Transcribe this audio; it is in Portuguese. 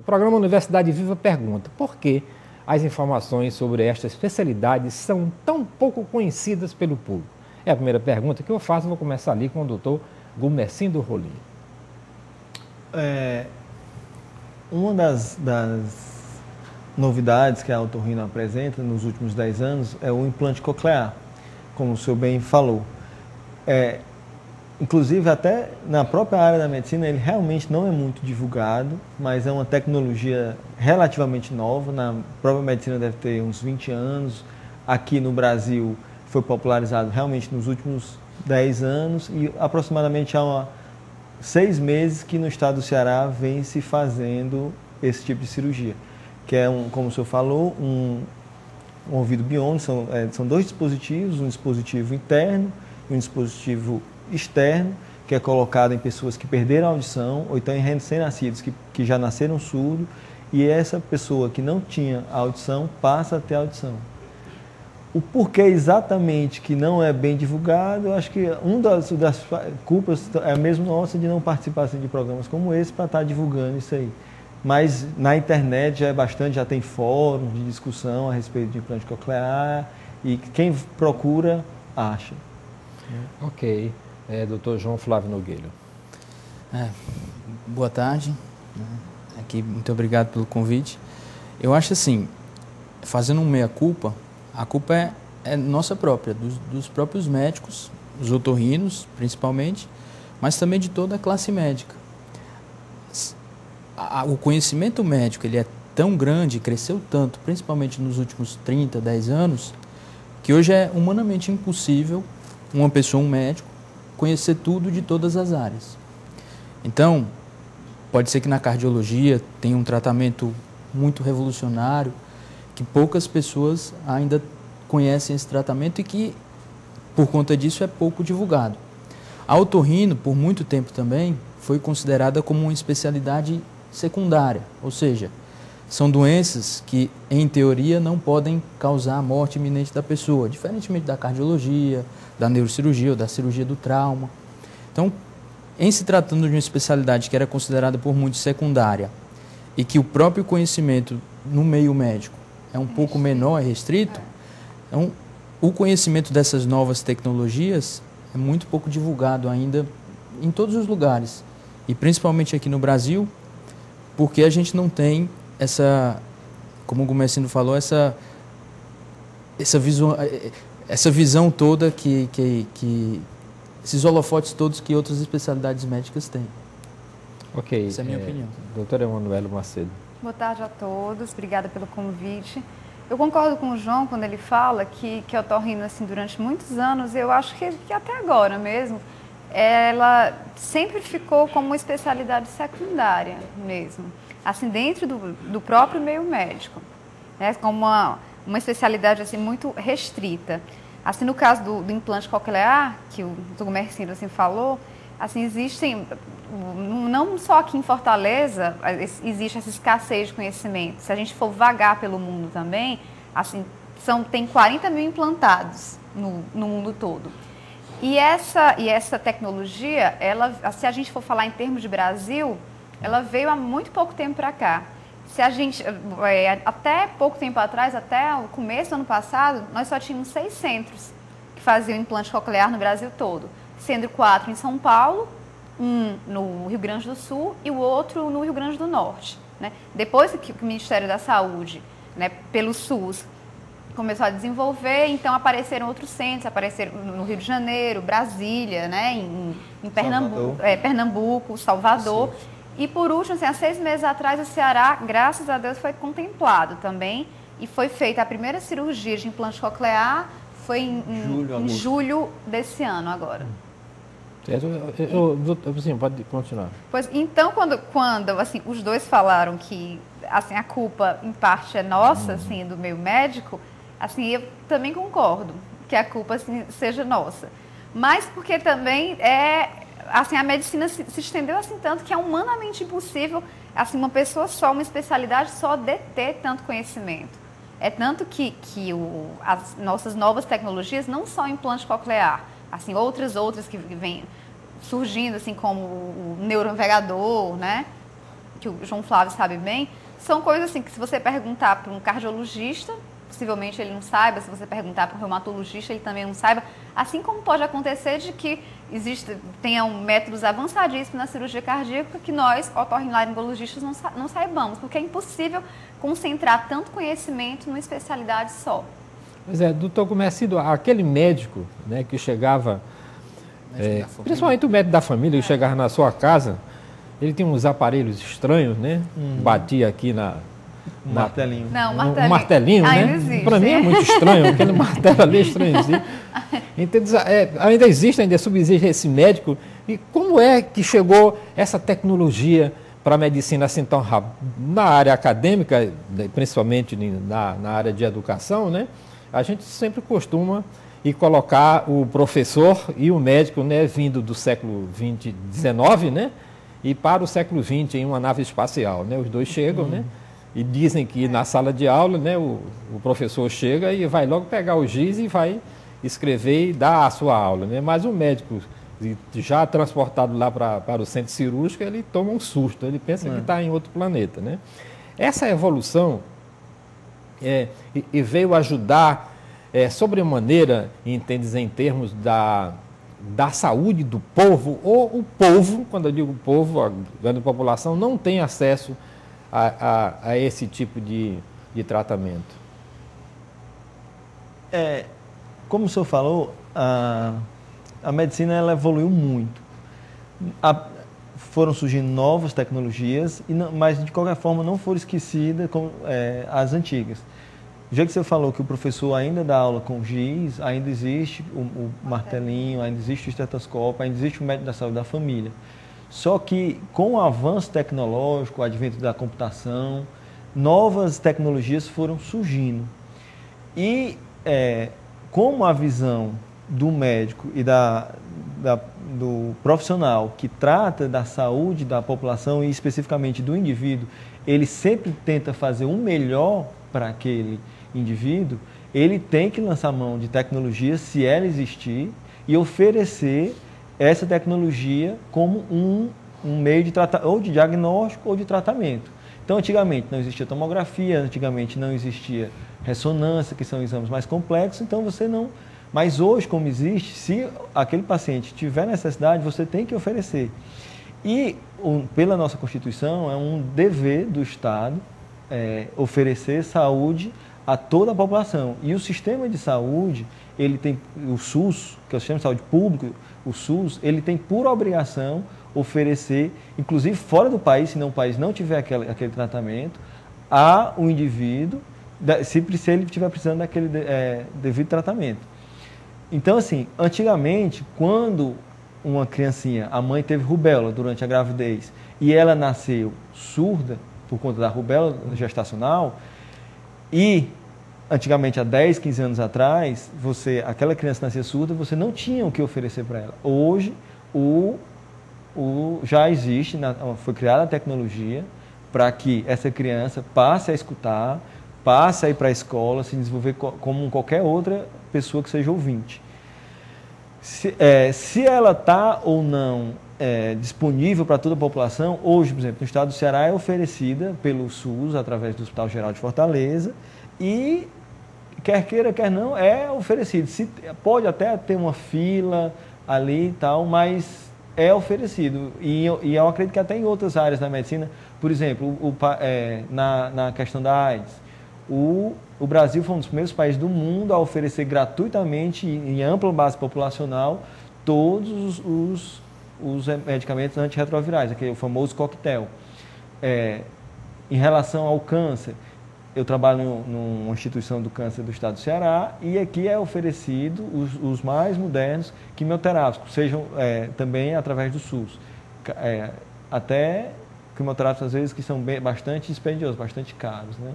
O programa Universidade Viva pergunta por que as informações sobre esta especialidade são tão pouco conhecidas pelo público. É a primeira pergunta que eu faço, vou começar ali com o doutor Gumercindo Rolim. Uma das novidades que a otorrino apresenta nos últimos 10 anos é o implante coclear, como o senhor bem falou. Inclusive, até na própria área da medicina, ele realmente não é muito divulgado, mas é uma tecnologia relativamente nova. Na própria medicina deve ter uns 20 anos. Aqui no Brasil foi popularizado realmente nos últimos 10 anos e aproximadamente há 6 meses que no estado do Ceará vem se fazendo esse tipo de cirurgia, que é, como o senhor falou, um ouvido biônico. São 2 dispositivos, um dispositivo interno e um dispositivo externo, que é colocado em pessoas que perderam a audição ou então em recém-nascidos que já nasceram surdos, e essa pessoa que não tinha audição passa a ter audição. O porquê exatamente que não é bem divulgado, eu acho que uma das culpas é mesmo nossa de não participar de programas como esse para estar divulgando isso aí. Mas na internet já tem fóruns de discussão a respeito de implante coclear e quem procura, acha. Ok. Dr. João Flávio Nogueira. Boa tarde. Aqui, muito obrigado pelo convite. Eu acho assim, fazendo um meia-culpa, a culpa é nossa própria, dos próprios médicos, os otorrinos principalmente, mas também de toda a classe médica. O conhecimento médico ele é tão grande, cresceu tanto, principalmente nos últimos 30, 10 anos, que hoje é humanamente impossível uma pessoa, um médico, conhecer tudo de todas as áreas. Então, pode ser que na cardiologia tenha um tratamento muito revolucionário, que poucas pessoas ainda conhecem esse tratamento e que, por conta disso, é pouco divulgado. A otorrino, por muito tempo também, foi considerada como uma especialidade secundária, ou seja, são doenças que, em teoria, não podem causar a morte iminente da pessoa, diferentemente da cardiologia, da neurocirurgia ou da cirurgia do trauma. Então, em se tratando de uma especialidade que era considerada por muitos secundária e que o próprio conhecimento no meio médico é um pouco menor, é restrito, então, o conhecimento dessas novas tecnologias é muito pouco divulgado ainda em todos os lugares, e principalmente aqui no Brasil, porque a gente não tem como o Gumercindo falou, essa visão toda esses holofotes todos que outras especialidades médicas têm. Ok. Essa é a minha opinião. Doutora Emanuela Macedo. Boa tarde a todos, obrigada pelo convite. Eu concordo com o João quando ele fala que a otorrino, assim, durante muitos anos, eu acho que até agora mesmo, ela sempre ficou como uma especialidade secundária mesmo, assim, dentro do próprio meio médico, né, como uma especialidade assim, muito restrita. Assim, no caso do implante coclear, que o Gumercindo assim, falou, assim, existem, não só aqui em Fortaleza, existe essa escassez de conhecimento. Se a gente for vagar pelo mundo também, assim, tem 40 mil implantados no mundo todo. E essa tecnologia, se a gente for falar em termos de Brasil, ela veio há muito pouco tempo para cá. Se a gente, até pouco tempo atrás, até o começo do ano passado, nós só tínhamos 6 centros que faziam implante coclear no Brasil todo, sendo 4 em São Paulo, um no Rio Grande do Sul e o outro no Rio Grande do Norte, né? Depois que o Ministério da Saúde, né, pelo SUS, começou a desenvolver, então apareceram outros centros, apareceram no Rio de Janeiro, Brasília, né, em Pernambuco, Salvador. Sim. E por último, assim, há 6 meses atrás, o Ceará, graças a Deus, foi contemplado também e foi feita a primeira cirurgia de implante coclear, foi em julho desse ano agora. Sim, pode continuar. Pois, então, quando assim, os dois falaram que assim, a culpa, em parte, é nossa, assim, do meio médico, assim, eu também concordo que a culpa assim, seja nossa. Mas porque também assim, a medicina se estendeu assim tanto que é humanamente impossível assim, uma pessoa só, uma especialidade só deter tanto conhecimento. É tanto que as nossas novas tecnologias, não só o implante coclear, assim, outras que vêm surgindo, assim, como o neuronavegador, né? que o João Flávio sabe bem, são coisas assim que se você perguntar para um cardiologista, possivelmente ele não saiba, se você perguntar para um reumatologista, ele também não saiba, assim como pode acontecer de que tenham métodos avançadíssimos na cirurgia cardíaca que nós, otorrinolaringologistas, não saibamos, porque é impossível concentrar tanto conhecimento numa especialidade só. Pois é, doutor Gumercindo, aquele médico, né, que chegava, principalmente o médico da família, que chegava na sua casa, ele tinha uns aparelhos estranhos, né? Batia aqui martelinho. Não, um martelinho, né? Para mim é muito estranho, aquele martelo ali é estranhozinho. Então, ainda subsiste esse médico. E como é que chegou essa tecnologia para a medicina assim tão rápido? Na área acadêmica, principalmente na área de educação, né? A gente sempre costuma colocar o professor e o médico, né, vindo do século XIX, né? E para o século XX em uma nave espacial, né? Os dois chegam, né? E dizem que na sala de aula, né, o professor chega e vai logo pegar o giz e vai escrever e dar a sua aula, né? Mas o médico, já transportado lá para o centro cirúrgico, ele toma um susto, ele pensa que está em outro planeta, né? Essa evolução veio ajudar sobremaneira, entendes, em termos da saúde do povo, ou o povo, quando eu digo povo, a grande população, não tem acesso a esse tipo de tratamento. Como o senhor falou, a medicina ela evoluiu muito. Foram surgindo novas tecnologias, mas de qualquer forma não foram esquecidas como as antigas. Do jeito que você falou que o professor ainda dá aula com giz, ainda existe o martelinho, ainda existe o estetoscópio, ainda existe o médico da saúde da família. Só que com o avanço tecnológico, o advento da computação, novas tecnologias foram surgindo. E como a visão do médico e do profissional que trata da saúde da população e especificamente do indivíduo, ele sempre tenta fazer o melhor para aquele indivíduo, ele tem que lançar mão de tecnologia, se ela existir, e oferecer essa tecnologia como um meio de ou de diagnóstico ou de tratamento. Então, antigamente não existia tomografia, antigamente não existia ressonância, que são exames mais complexos, então você não... Mas hoje, como existe, se aquele paciente tiver necessidade, você tem que oferecer. E, pela nossa Constituição, é um dever do Estado oferecer saúde a toda a população. E o sistema de saúde, ele tem o SUS, que é o Sistema de Saúde Público, o SUS, ele tem por obrigação oferecer, inclusive fora do país, se o país não tiver aquele tratamento, a um indivíduo, se ele estiver precisando daquele devido tratamento. Então, assim, antigamente, quando uma criancinha, a mãe teve rubéola durante a gravidez e ela nasceu surda por conta da rubéola gestacional, e antigamente, há 10, 15 anos atrás, aquela criança nascia surda, você não tinha o que oferecer para ela. Hoje, já existe, foi criada a tecnologia para que essa criança passe a escutar, passe a ir para a escola, se desenvolver como qualquer outra pessoa que seja ouvinte. Se ela está ou não disponível para toda a população, hoje, por exemplo, no estado do Ceará é oferecida pelo SUS, através do Hospital Geral de Fortaleza, e quer queira, quer não, é oferecido. Pode até ter uma fila ali e tal, mas é oferecido. E eu acredito que até em outras áreas da medicina, por exemplo, na questão da AIDS, o Brasil foi um dos primeiros países do mundo a oferecer gratuitamente, em ampla base populacional, todos os medicamentos antirretrovirais, aquele famoso coquetel. Em relação ao câncer, eu trabalho numa instituição do câncer do estado do Ceará e aqui é oferecido os mais modernos quimioterápicos, sejam também através do SUS. Até quimioterápicos, às vezes, que são bastante dispendiosos, bastante caros, né?